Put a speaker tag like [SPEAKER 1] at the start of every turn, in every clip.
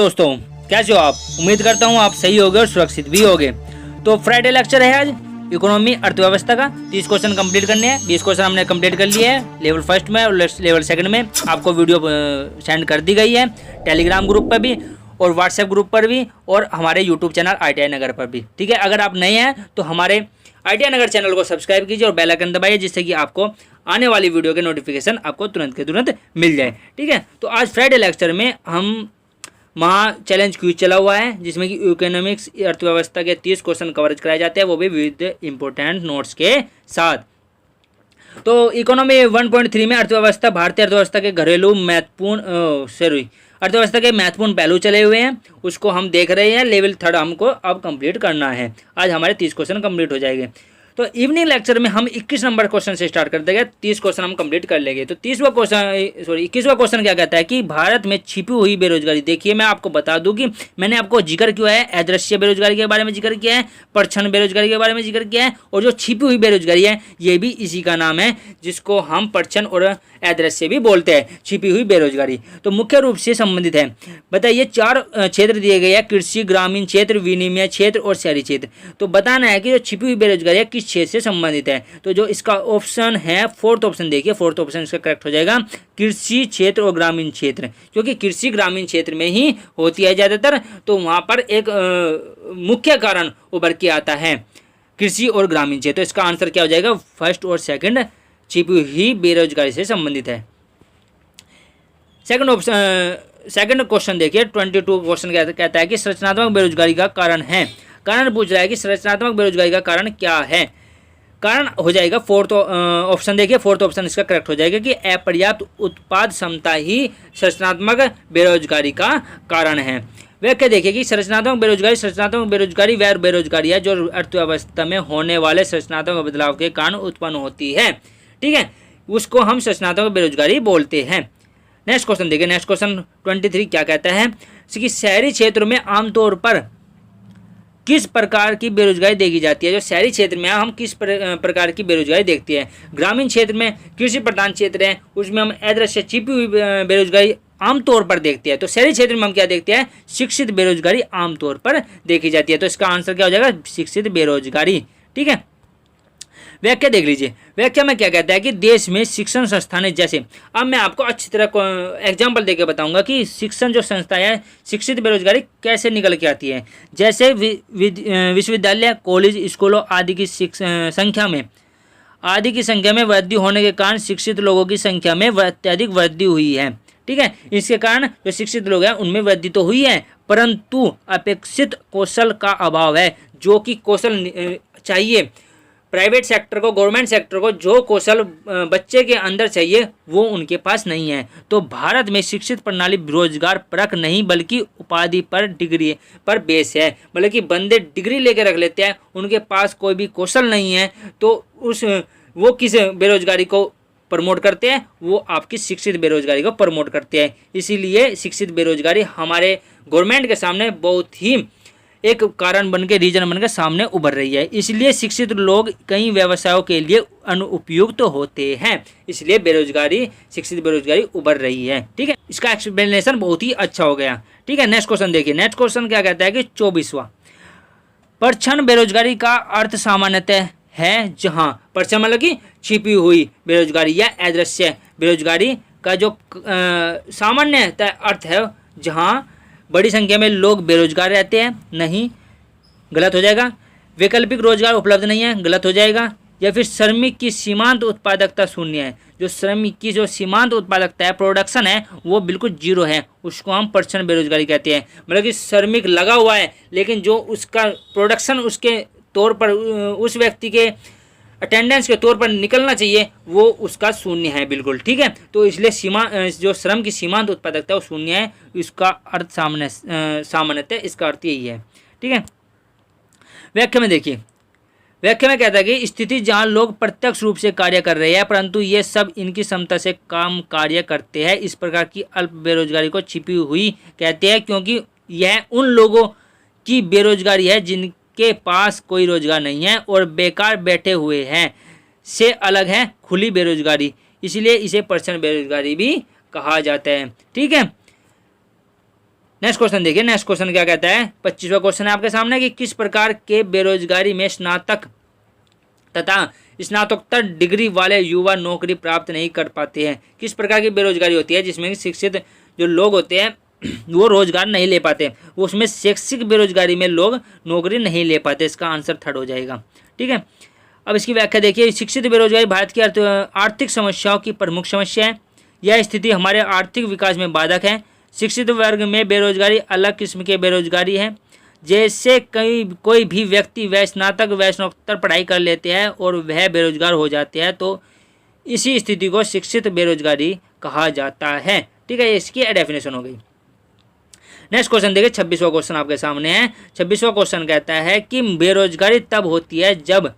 [SPEAKER 1] दोस्तों, कैसे हो आप। उम्मीद करता हूँ आप सही होगे और सुरक्षित भी होगे। तो फ्राइडे लेक्चर है आज इकोनॉमी अर्थव्यवस्था का 30 क्वेश्चन कंप्लीट करने हैं। 20 क्वेश्चन हमने कंप्लीट कर लिए हैं लेवल फर्स्ट में और लेवल सेकंड में। आपको वीडियो सेंड कर दी गई है टेलीग्राम ग्रुप पर भी और व्हाट्सएप ग्रुप पर भी और हमारे यूट्यूब चैनल ITI नगर पर भी। ठीक है, अगर आप नए हैं तो हमारे ITI नगर चैनल को सब्सक्राइब कीजिए और बेल आइकन दबाइए, जिससे कि आपको आने वाली वीडियो के नोटिफिकेशन आपको तुरंत के तुरंत मिल जाए। ठीक है, तो आज फ्राइडे लेक्चर में हम महा चैलेंज क्विज चला हुआ है, जिसमें कि इकोनॉमिक्स अर्थव्यवस्था के 30 क्वेश्चन कवरेज कराए जाते हैं, वो भी विद इम्पोर्टेंट नोट्स के साथ। तो इकोनॉमी 1.3 में अर्थव्यवस्था, भारतीय अर्थव्यवस्था के घरेलू महत्वपूर्ण अर्थव्यवस्था के महत्वपूर्ण पहलू चले हुए हैं, उसको हम देख रहे हैं। लेवल थर्ड हमको अब कंप्लीट करना है। आज हमारे 30 क्वेश्चन कंप्लीट हो जाएंगे। तो इवनिंग लेक्चर में हम 21 नंबर क्वेश्चन से स्टार्ट कर देंगे। 30 क्वेश्चन हम कंप्लीट कर लेंगे। तो 21वां क्वेश्चन क्या कहता है कि भारत में छिपी हुई बेरोजगारी। देखिए, मैं आपको बता दूं कि मैंने आपको जिक्र किया है, अदृश्य बेरोजगारी के बारे में जिक्र किया है, परछन बेरोजगारी के बारे में जिक्र किया है, और जो छिपी हुई बेरोजगारी है ये भी इसी का नाम है, जिसको हम परछन और अदृश्य भी बोलते हैं, छिपी हुई बेरोजगारी। तो मुख्य रूप से संबंधित है। बताइए, 4 क्षेत्र दिए गए हैं, कृषि, ग्रामीण क्षेत्र, विनिमय क्षेत्र और शहरी क्षेत्र। तो बताना है कि जो छिपी हुई बेरोजगारी है किस क्षेत्र से संबंधित है। तो जो इसका ऑप्शन है, फोर्थ ऑप्शन, देखिए फोर्थ ऑप्शन इसका करेक्ट हो जाएगा, कृषि क्षेत्र और ग्रामीण क्षेत्र, क्योंकि कृषि ग्रामीण क्षेत्र में ही होती है ज़्यादातर। तो वहाँ पर एक मुख्य कारण उभर के आता है, कृषि और ग्रामीण क्षेत्र। तो इसका आंसर क्या हो जाएगा, फर्स्ट और सेकंड छिपी हुई बेरोजगारी से संबंधित है। सेकंड क्वेश्चन देखिए, 22 क्वेश्चन कहता है कि संरचनात्मक बेरोजगारी का कारण है। कारण पूछ रहा है कि संरचनात्मक बेरोजगारी का कारण क्या है। कारण हो जाएगा फोर्थ ऑप्शन, देखिए फोर्थ ऑप्शन इसका करेक्ट हो जाएगा कि अपर्याप्त उत्पाद क्षमता ही संरचनात्मक बेरोजगारी का कारण है। व्याख्या देखिए कि संरचनात्मक बेरोजगारी वह बेरोजगारी है जो अर्थव्यवस्था में होने वाले संरचनात्मक बदलाव के कारण उत्पन्न होती है। ठीक है, उसको हम संरचनात्मक बेरोजगारी बोलते हैं। नेक्स्ट क्वेश्चन देखिए, नेक्स्ट क्वेश्चन 23 क्या कहता है कि शहरी क्षेत्रों में आमतौर पर किस प्रकार की बेरोजगारी देखी जाती है। जो शहरी क्षेत्र में हम किस प्रकार की बेरोजगारी देखते हैं। ग्रामीण क्षेत्र में, कृषि प्रधान क्षेत्र है, उसमें हम अदृश्य छिपी हुई बेरोजगारी आमतौर पर देखते हैं। तो शहरी क्षेत्र में हम क्या देखते हैं, शिक्षित बेरोजगारी आमतौर पर देखी जाती है। तो इसका आंसर क्या हो जाएगा, शिक्षित बेरोजगारी। ठीक है, व्याख्या देख लीजिए। व्याख्या में क्या कहता है कि देश में शिक्षण संस्थानें, जैसे अब मैं आपको अच्छी तरह एग्जांपल देके बताऊंगा कि शिक्षण जो संस्थाएं हैं, शिक्षित बेरोजगारी कैसे निकल के आती है। जैसे विश्वविद्यालय, कॉलेज, स्कूलों आदि की संख्या में वृद्धि होने के कारण शिक्षित लोगों की संख्या में अत्यधिक वृद्धि हुई है। ठीक है, इसके कारण जो शिक्षित लोग हैं उनमें वृद्धि तो हुई है, परंतु अपेक्षित कौशल का अभाव है। जो कि कौशल चाहिए प्राइवेट सेक्टर को, गवर्नमेंट सेक्टर को, जो कौशल बच्चे के अंदर चाहिए वो उनके पास नहीं है। तो भारत में शिक्षित प्रणाली रोजगार परक नहीं बल्कि उपाधि पर, डिग्री पर बेस है। मतलब कि बंदे डिग्री लेके रख लेते हैं, उनके पास कोई भी कौशल नहीं है, तो वो किस बेरोजगारी को प्रमोट करते हैं, वो आपकी शिक्षित बेरोजगारी को प्रमोट करते हैं। इसीलिए शिक्षित बेरोजगारी हमारे गवर्नमेंट के सामने बहुत ही एक कारण बन के, रीजन बन के सामने उभर रही है। इसलिए शिक्षित लोग कई व्यवसायों के लिए अनुपयुक्त होते हैं, इसलिए शिक्षित बेरोजगारी उभर रही है। ठीक है, इसका एक्सप्लेनेशन बहुत ही अच्छा हो गया। ठीक है, नेक्स्ट क्वेश्चन देखिए। नेक्स्ट क्वेश्चन क्या कहता है कि 24वां, परछन बेरोजगारी का अर्थ सामान्यतः है जहां, परछन मतलब कि छिपी हुई बेरोजगारी या अदृश्य बेरोजगारी का जो सामान्यतः अर्थ है जहां बड़ी संख्या में लोग बेरोजगार रहते हैं, नहीं, गलत हो जाएगा। वैकल्पिक रोजगार उपलब्ध नहीं है, गलत हो जाएगा। या फिर श्रमिक की सीमांत उत्पादकता शून्य है। जो श्रमिक की जो सीमांत उत्पादकता है, प्रोडक्शन है, वो बिल्कुल जीरो है, उसको हम परछन बेरोजगारी कहते हैं। मतलब कि श्रमिक लगा हुआ है लेकिन जो उसका प्रोडक्शन उसके तौर पर, उस व्यक्ति के अटेंडेंस के तौर पर निकलना चाहिए, वो उसका शून्य है बिल्कुल। ठीक है, तो इसलिए जो श्रम की सीमांत उत्पादकता वो शून्य है। इसका अर्थ सामान्यतः इसका अर्थ यही है। ठीक है, व्याख्या में देखिए। व्याख्या में कहता है कि स्थिति जहां लोग प्रत्यक्ष रूप से कार्य कर रहे हैं परंतु ये सब इनकी क्षमता से कम कार्य करते हैं, इस प्रकार की अल्प बेरोजगारी को छिपी हुई कहते हैं, क्योंकि यह उन लोगों की बेरोजगारी है जिन के पास कोई रोजगार नहीं है और बेकार बैठे हुए हैं, से अलग है खुली बेरोजगारी। इसलिए इसे परछन बेरोजगारी भी कहा जाता है। ठीक है, नेक्स्ट क्वेश्चन देखिए, नेक्स्ट क्वेश्चन क्या कहता है, 25वां क्वेश्चन है आपके सामने कि किस प्रकार के बेरोजगारी में स्नातक तथा स्नातकोत्तर डिग्री वाले युवा नौकरी प्राप्त नहीं कर पाते हैं। किस प्रकार की बेरोजगारी होती है जिसमें शिक्षित जो लोग होते हैं वो रोजगार नहीं ले पाते, उसमें शैक्षिक बेरोजगारी में लोग नौकरी नहीं ले पाते। इसका आंसर थर्ड हो जाएगा। ठीक है, अब इसकी व्याख्या देखिए। शिक्षित बेरोजगारी भारत की आर्थिक समस्याओं की प्रमुख समस्या है। यह स्थिति हमारे आर्थिक विकास में बाधक है। शिक्षित वर्ग में बेरोजगारी अलग किस्म की बेरोजगारी है। जैसे कोई भी व्यक्ति वह स्नातक व स्नातकोत्तर पढ़ाई कर लेते हैं और वह बेरोजगार हो जाते हैं, तो इसी स्थिति को शिक्षित बेरोजगारी कहा जाता है। ठीक है, इसकी डेफिनेशन हो गई। नेक्स्ट क्वेश्चन देखिए, 26वां क्वेश्चन आपके सामने है। 26वां क्वेश्चन कहता है कि बेरोजगारी तब होती है जब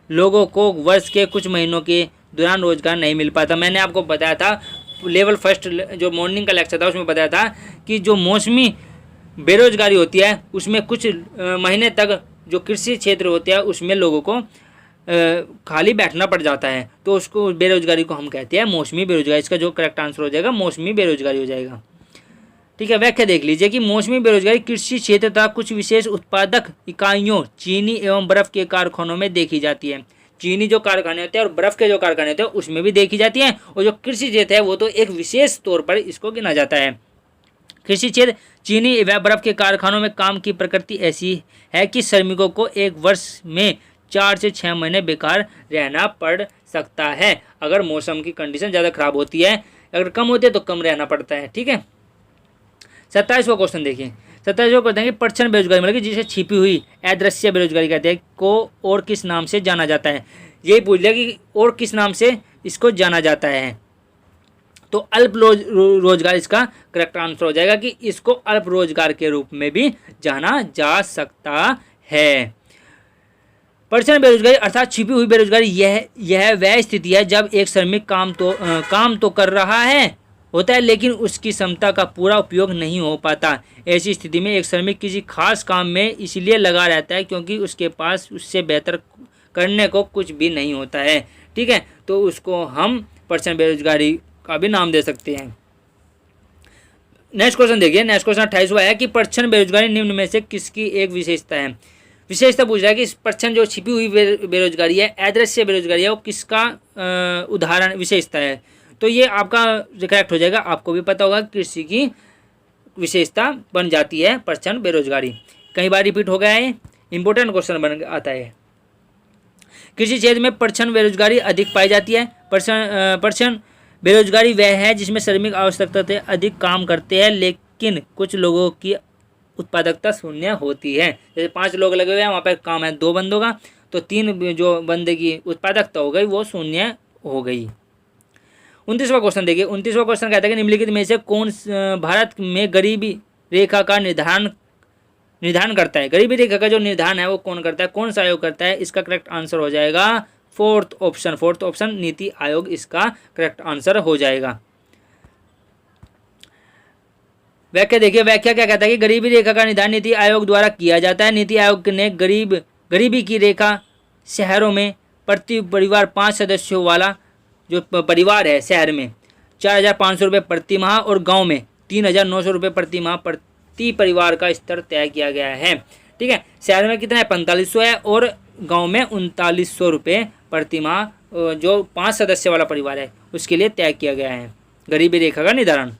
[SPEAKER 1] लोगों को वर्ष के कुछ महीनों के दौरान रोजगार नहीं मिल पाता। मैंने आपको बताया था लेवल फर्स्ट जो मॉर्निंग का लेक्चर था उसमें बताया था कि जो मौसमी बेरोजगारी होती है उसमें कुछ महीने तक जो कृषि क्षेत्र होते हैं उसमें लोगों को खाली बैठना पड़ जाता है, तो उसको बेरोजगारी को हम कहते हैं मौसमी बेरोजगारी। इसका जो करेक्ट आंसर हो जाएगा मौसमी बेरोजगारी हो जाएगा। ठीक है, व्याख्या देख लीजिए कि मौसमी बेरोजगारी कृषि क्षेत्र तथा कुछ विशेष उत्पादक इकाइयों चीनी एवं बर्फ के कारखानों में देखी जाती है। चीनी जो कारखाने होते हैं और बर्फ के जो कारखाने होते हैं उसमें भी देखी जाती है, और जो कृषि क्षेत्र है वो तो एक विशेष तौर पर इसको गिना जाता है। कृषि क्षेत्र चीनी व बर्फ के कारखानों में काम की प्रकृति ऐसी है कि श्रमिकों को एक वर्ष में 4 से 6 महीने बेकार रहना पड़ सकता है। अगर मौसम की कंडीशन ज़्यादा खराब होती है, अगर कम होती है तो कम रहना पड़ता है। ठीक है, 27वां क्वेश्चन देखिए। 27वां क्वेश्चन है कि परछन बेरोजगारी मतलब जिसे छिपी हुई अदृश्य बेरोजगारी कहते हैं को और किस नाम से जाना जाता है। यही पूछ लिया कि और किस नाम से इसको जाना जाता है, तो अल्प रोजगार इसका करेक्ट आंसर हो जाएगा कि इसको अल्प रोजगार के रूप में भी जाना जा सकता है। परछन बेरोजगारी अर्थात छिपी हुई बेरोजगारी यह वह स्थिति है जब एक श्रमिक काम तो कर रहा होता है लेकिन उसकी क्षमता का पूरा उपयोग नहीं हो पाता। ऐसी स्थिति में एक श्रमिक किसी खास काम में इसलिए लगा रहता है क्योंकि उसके पास उससे बेहतर करने को कुछ भी नहीं होता है। ठीक है, तो उसको हम परछन बेरोजगारी का भी नाम दे सकते हैं। नेक्स्ट क्वेश्चन देखिए, नेक्स्ट क्वेश्चन 28वां है कि परछन बेरोजगारी निम्न में से किसकी एक विशेषता है। विशेषता पूछ रहा है कि परछन जो छिपी हुई बेरोजगारी है, अदृश्य बेरोजगारी है, वो किसका उदाहरण विशेषता है। तो ये आपका करेक्ट हो जाएगा। आपको भी पता होगा कृषि की विशेषता बन जाती है परछन बेरोजगारी। कई बार रिपीट हो गया है, इंपॉर्टेंट क्वेश्चन बन आता है। कृषि क्षेत्र में परछन बेरोजगारी अधिक पाई जाती है। परछन बेरोजगारी वह है जिसमें श्रमिक आवश्यकता से अधिक काम करते हैं लेकिन कुछ लोगों की उत्पादकता शून्य होती है। जैसे 5 लोग लगे हुए हैं, वहाँ पर काम है 2 बंदों का, तो 3 जो बंदे की उत्पादकता हो गई वो शून्य हो गई। 29वां क्वेश्चन देखिए। 29वां क्वेश्चन कहता है कि निम्नलिखित में से कौन भारत में गरीबी रेखा का निर्धारण करता है। गरीबी रेखा का जो निर्धारण है वो कौन करता है, कौन सा आयोग करता है। इसका करेक्ट आंसर हो जाएगा फोर्थ ऑप्शन नीति आयोग इसका करेक्ट आंसर हो जाएगा। व्याख्या देखिए, व्याख्या क्या कहता है कि गरीबी रेखा का निर्धारण नीति आयोग द्वारा किया जाता है। नीति आयोग ने गरीबी की रेखा शहरों में प्रति परिवार 5 सदस्यों वाला जो परिवार है शहर में 4,500 रुपये प्रति माह और गांव में 3,900 रुपये प्रति माह प्रति परिवार का स्तर तय किया गया है। ठीक है, शहर में कितना है 4500 है और गांव में 3900 रुपये प्रति माह जो 5 सदस्य वाला परिवार है उसके लिए तय किया गया है गरीबी रेखा का निर्धारण।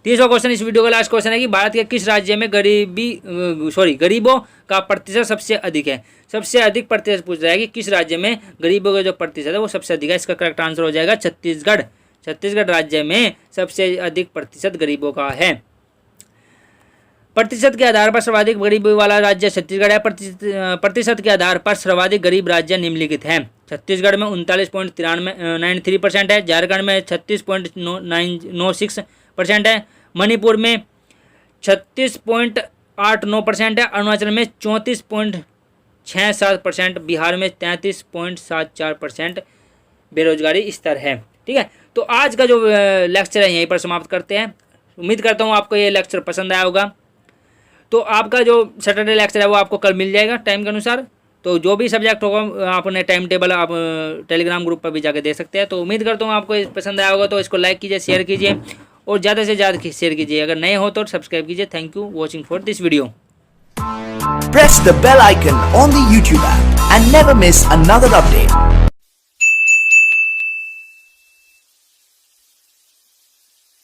[SPEAKER 1] 30वां क्वेश्चन इस वीडियो का लास्ट क्वेश्चन है कि भारत के किस राज्य में गरीबों का प्रतिशत सबसे अधिक है। सबसे अधिक प्रतिशत पूछ रहा है कि किस राज्य में गरीबों का जो प्रतिशत है वो सबसे अधिक है। इसका करेक्ट आंसर हो जाएगा छत्तीसगढ़। छत्तीसगढ़ राज्य में सबसे अधिक प्रतिशत गरीबों का है। प्रतिशत के आधार पर सर्वाधिक गरीबी वाला राज्य छत्तीसगढ़ है। प्रतिशत के आधार पर सर्वाधिक गरीब राज्य निम्नलिखित है। छत्तीसगढ़ में 39.93% है। झारखंड में 36.96% है। मणिपुर में 36.89% है। अरुणाचल में 34.67%। बिहार में 33.74% बेरोजगारी स्तर है। ठीक है, तो आज का जो लेक्चर है यहीं पर समाप्त करते हैं। उम्मीद करता हूँ आपको ये लेक्चर पसंद आया होगा। तो आपका जो सैटरडे लेक्चर है वो आपको कल मिल जाएगा टाइम के अनुसार। तो जो भी सब्जेक्ट होगा आपने टाइम टेबल आप टेलीग्राम ग्रुप पर भी जाके दे सकते हैं। तो उम्मीद करता हूँ आपको पसंद आया होगा। तो इसको लाइक कीजिए, शेयर कीजिए और ज़्यादा से ज़्यादा शेयर कीजिए। अगर नए हो तो सब्सक्राइब कीजिए। Thank you watching for this video.
[SPEAKER 2] Press the bell icon on the YouTube app and never miss another update.